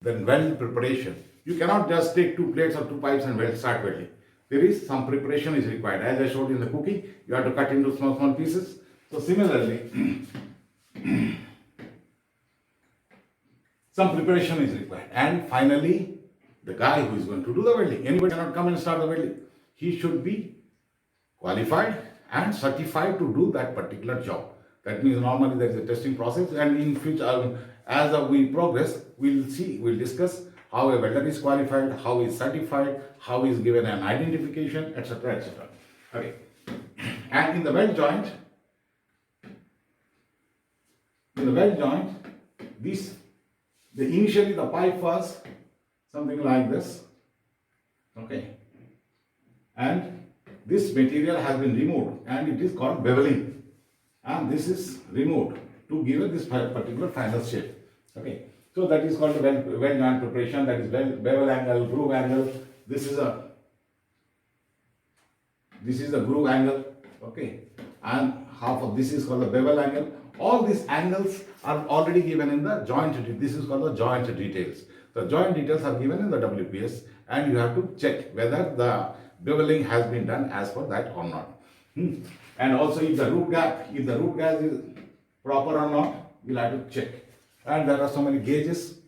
Then weld preparation. You cannot just take two plates or two pipes and start welding. There is some preparation is required. As I showed in the cooking, you have to cut into small pieces. So similarly, some preparation is required. And finally, the guy who is going to do the welding. Anybody cannot come and start the welding. He should be qualified and certified to do that particular job. That means normally there is a testing process, and in future, as we progress, we'll discuss how a welder is qualified, how he is certified, how he is given an identification, etc., etc. Okay. And in the weld joint, initially the pipe was something like this. Okay. And this material has been removed, and it is called beveling. And this is removed to give this particular final shape. Okay. So that is called the weld joint preparation. That is bevel angle, groove angle. This is a groove angle. Okay. And half of this is called the bevel angle. All these angles are already given in the joint. This is called the joint details. The joint details are given in the WPS, and you have to check whether the beveling has been done as per that or not. And also if the root gap is proper or not, we'll have to check. And there are so many gauges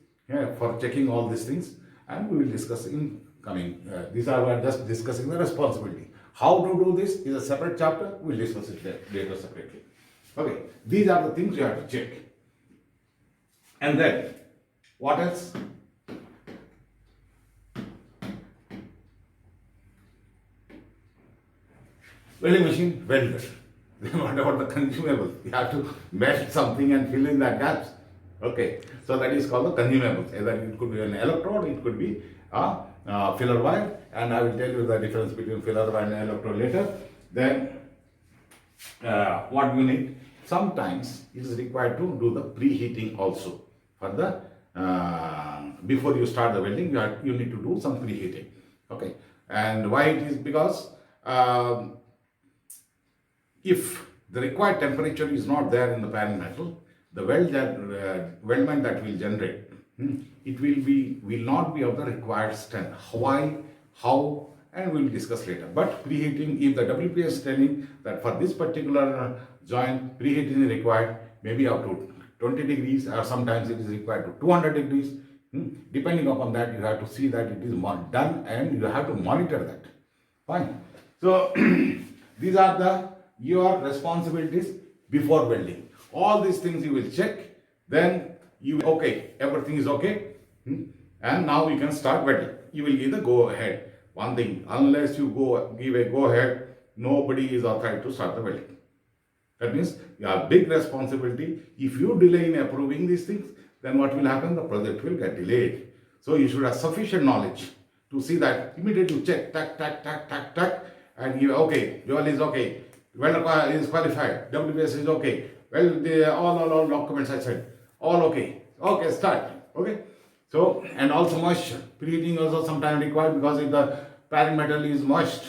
for checking all these things, and we will discuss in coming. We are just discussing the responsibility. How to do this is a separate chapter. We'll discuss it later separately. Okay, these are the things you have to check. And then, what else? Welding machine, welder. What about the consumable? You have to melt something and fill in that gaps. Okay, so that is called the consumables. Either it could be an electrode, it could be a filler wire, and I will tell you the difference between filler wire and electrode later. Then, what you need? Sometimes it is required to do the preheating also. For the before you start the welding, you need to do some preheating. Okay, and why it is? Because if the required temperature is not there in the parent metal, the weldment that will generate, it will not be of the required strength. Why, how, and we will discuss later. But preheating, if the WPS is telling that for this particular joint, preheating is required, maybe up to 20 degrees, or sometimes it is required to 200 degrees. Depending upon that, you have to see that it is done, and you have to monitor that. Fine. So, these are your responsibilities before welding. All these things you will check, then okay, everything is okay, and now you can start welding. You will either go ahead. One thing, unless you give a go ahead, nobody is authorized to start the welding. That means you have big responsibility. If you delay in approving these things, then what will happen? The project will get delayed. So you should have sufficient knowledge to see that immediately check, tack, and you okay, dual is okay, welder is qualified, WPS is okay. Well, all documents I said, all okay. Okay, start. Okay. So, and also moisture. Preheating also sometimes required, because if the parent metal is moist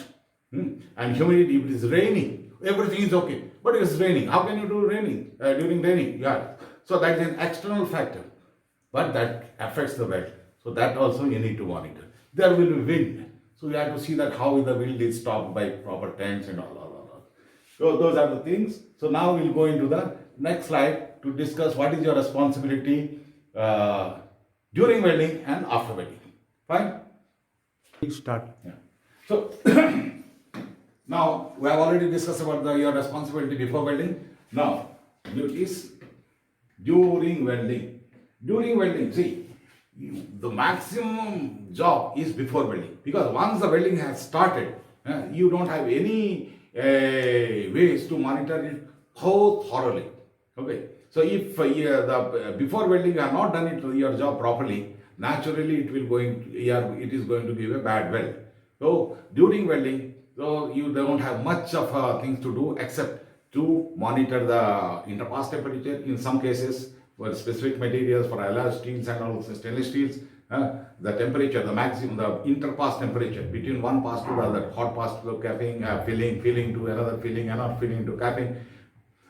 and humidity, if it is raining, everything is okay. But it is raining. How can you do raining? During raining? Yeah. So that is an external factor. But that affects the weld. So that also you need to monitor. There will be wind. So you have to see that how the wind is stopped by proper tanks and all. So those are the things. So now we'll go into the next slide to discuss what is your responsibility during welding and after welding. Fine? Start. Yeah. So now we have already discussed about your responsibility before welding. Now duties during welding. During welding, see, the maximum job is before welding, because once the welding has started, you don't have any ways to monitor it thoroughly. Okay, so if before welding you have not done your job properly, naturally it is going to give a bad weld. So during welding, so you don't have much of things to do except to monitor the interpass temperature. In some cases, for specific materials, for alloy steels and also stainless steels, the temperature, the maximum, the interpass temperature between one pass to the other, hot pass to capping, filling to another filling, another filling to capping,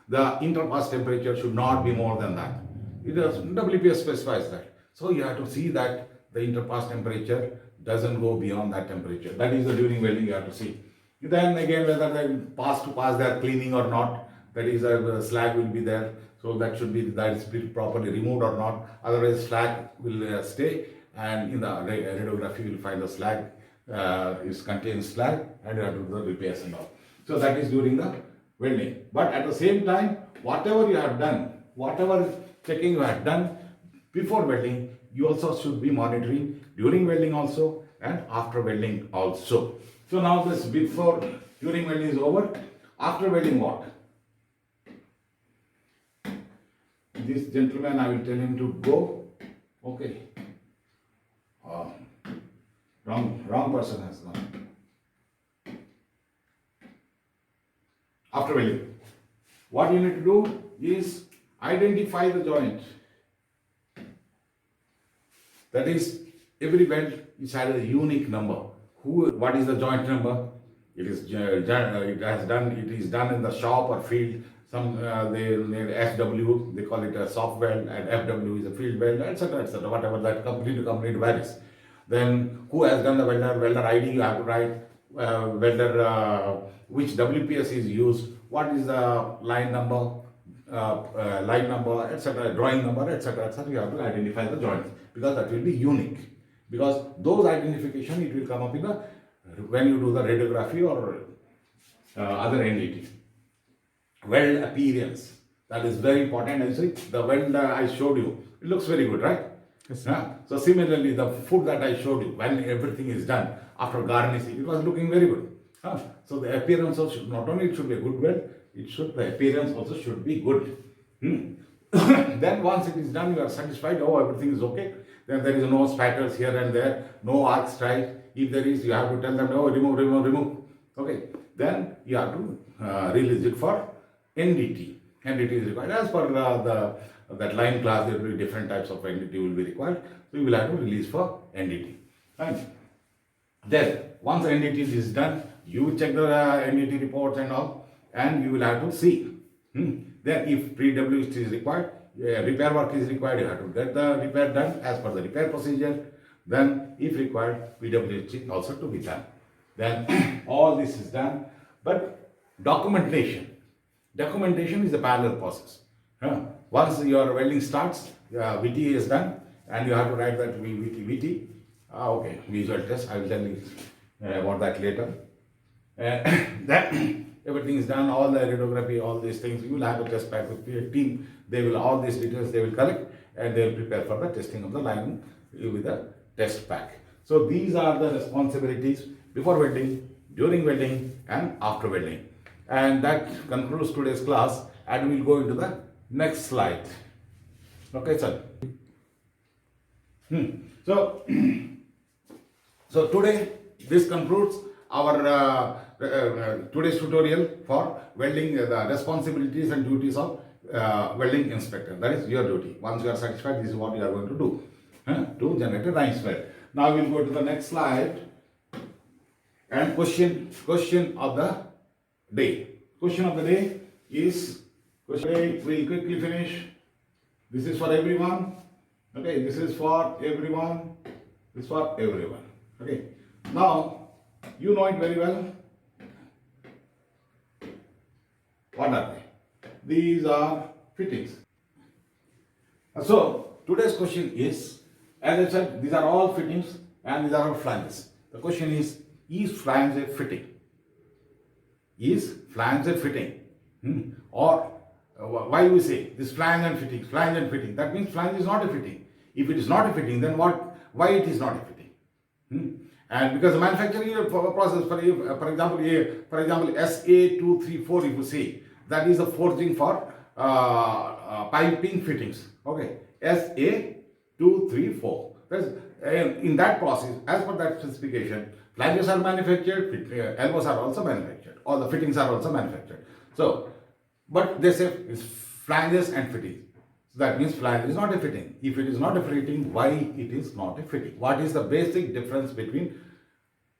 the interpass temperature should not be more than that. WPS specifies that. So you have to see that the interpass temperature doesn't go beyond that temperature. That is the during welding you have to see. Then again, whether they pass to pass they are cleaning or not, that is a slag will be there. So that should be that is properly removed or not. Otherwise slag will stay, and in the radiography you will find the slag is contains slag, and you have to do the repairs and all. So that is during the welding. But at the same time, whatever you have done, whatever checking you have done before welding, you also should be monitoring during welding also and after welding also. So now this during welding is over. After welding what? This gentleman, I will tell him to go. Okay. Wrong person has gone. After welding, what you need to do is identify the joint. That is, every weld is has a unique number. What is the joint number? It is done in the shop or field. Some they need SW, they call it a soft weld, and FW is a field weld, etc., etc. Whatever that company to company varies. Then who has done the welder ID? You have to write welder which WPS is used, what is the line number, etc., drawing number, etc., etc. You have to identify the joints because that will be unique. Because those identification it will come up in the when you do the radiography or other NDT. Weld appearance, that is very important. And see the weld I showed you, it looks very good, right? Yes, So similarly, the food that I showed you, when everything is done after garnishing, it was looking very good. So the appearance also not only it should be a good weld, the appearance also should be good. Then once it is done, you are satisfied. Oh, everything is okay. Then there is no spatters here and there, no arc strike. If there is, you have to tell them, oh, remove. Okay. Then you have to release it for NDT. NDT is required. As per that line class, there will be different types of NDT will be required. So you will have to release for NDT. Right? Then once NDT is done, you check the NDT reports and all, and you will have to see. Then if pre-WHT is required, repair work is required, you have to get the repair done as per the repair procedure. Then if required, PWHT also to be done. Then all this is done. But documentation is a parallel process. Once your welding starts, VT is done, and you have to write that VT. Okay, visual test, I will tell you about that later. Then everything is done, all the radiography, all these things, you will have a test pack with your team. They will, all these details they will collect, and they will prepare for the testing of the line with the test pack. So these are the responsibilities before welding, during welding, and after welding. And that concludes today's class, and we will go into the next slide. Okay, sir. So today, this concludes our today's tutorial for welding, the responsibilities and duties of welding inspector. That is your duty. Once you are satisfied, this is what you are going to do to generate a nice weld. Now we will go to the next slide and question of the day. Question of the day is, we will quickly finish. This is for everyone. Okay, this is for everyone. This is for everyone. Okay. Now, you know it very well. What are they? These are fittings. So, today's question is, as I said, these are all fittings and these are all flanges. The question is flange a fitting? Is flange a fitting? Or why we say this flange and fitting? That means flange is not a fitting. If it is not a fitting, then why it is not a fitting? And because the manufacturing process, for example, SA234, if you say, that is the forging for piping fittings. Okay, SA234. In that process, as per that specification, flanges are manufactured, elbows are also manufactured, all the fittings are also manufactured. So, but they say it's flanges and fittings. So that means flange is not a fitting. If it is not a fitting, why it is not a fitting? What is the basic difference between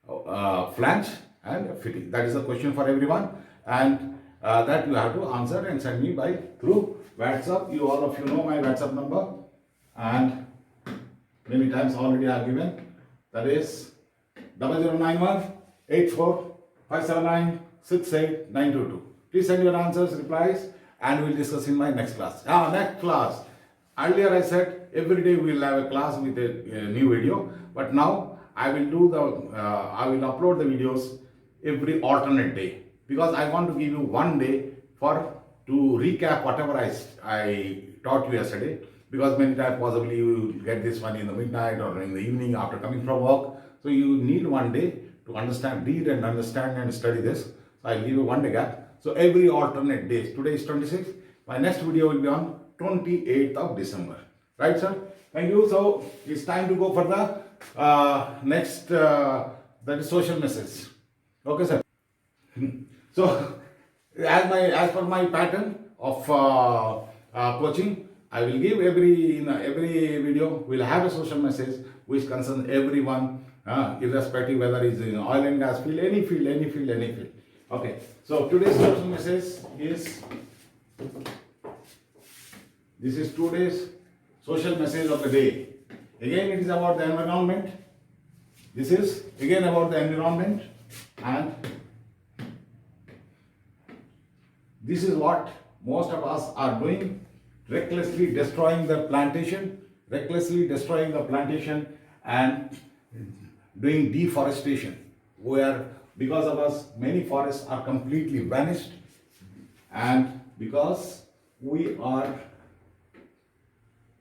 flange and a fitting? That is the question for everyone, and that you have to answer and send me through WhatsApp. All of you know my WhatsApp number, and Many times already I have given. That is 0091 84 579 68922. Please send your answers, replies, and we'll discuss in my next class. Next class. Earlier I said every day we will have a class with a new video, but now I will do I will upload the videos every alternate day, because I want to give you one day to recap whatever I taught you yesterday, because many times possibly you will get this one in the midnight or in the evening after coming from work. So you need one day to understand, read and understand and study this. So I'll give you one day gap. So every alternate days. Today is 26th. My next video will be on 28th of December. Right, sir? Thank you. So it's time to go for the next, that is social message. Okay, sir. So as per my pattern of coaching, I will give every video will have a social message which concerns everyone, irrespective whether it's in oil and gas field, any field. Okay. So today's social message is, this is today's social message of the day. Again, it is about the environment. This is again about the environment, and this is what most of us are doing, recklessly destroying the plantation and doing deforestation, where because of us many forests are completely vanished, and because we are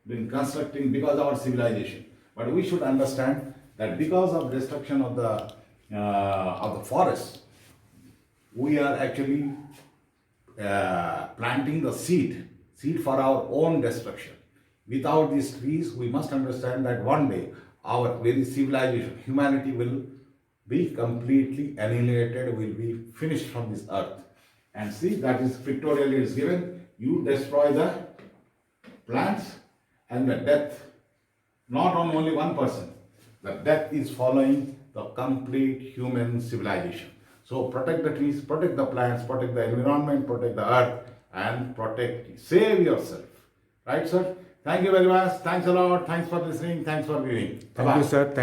been constructing because of our civilization. But we should understand that because of destruction of the forests, we are actually planting the seed for our own destruction. Without these trees, we must understand that one day our very civilization, humanity will be completely annihilated, will be finished from this earth. And see, that is pictorially is given. You destroy the plants and the death, not on only one person, the death is following the complete human civilization. So protect the trees, protect the plants, protect the environment, protect the earth, and save yourself. Right, sir? Thank you very much. Thanks a lot. Thanks for listening. Thanks for viewing. Thank you, sir. Thank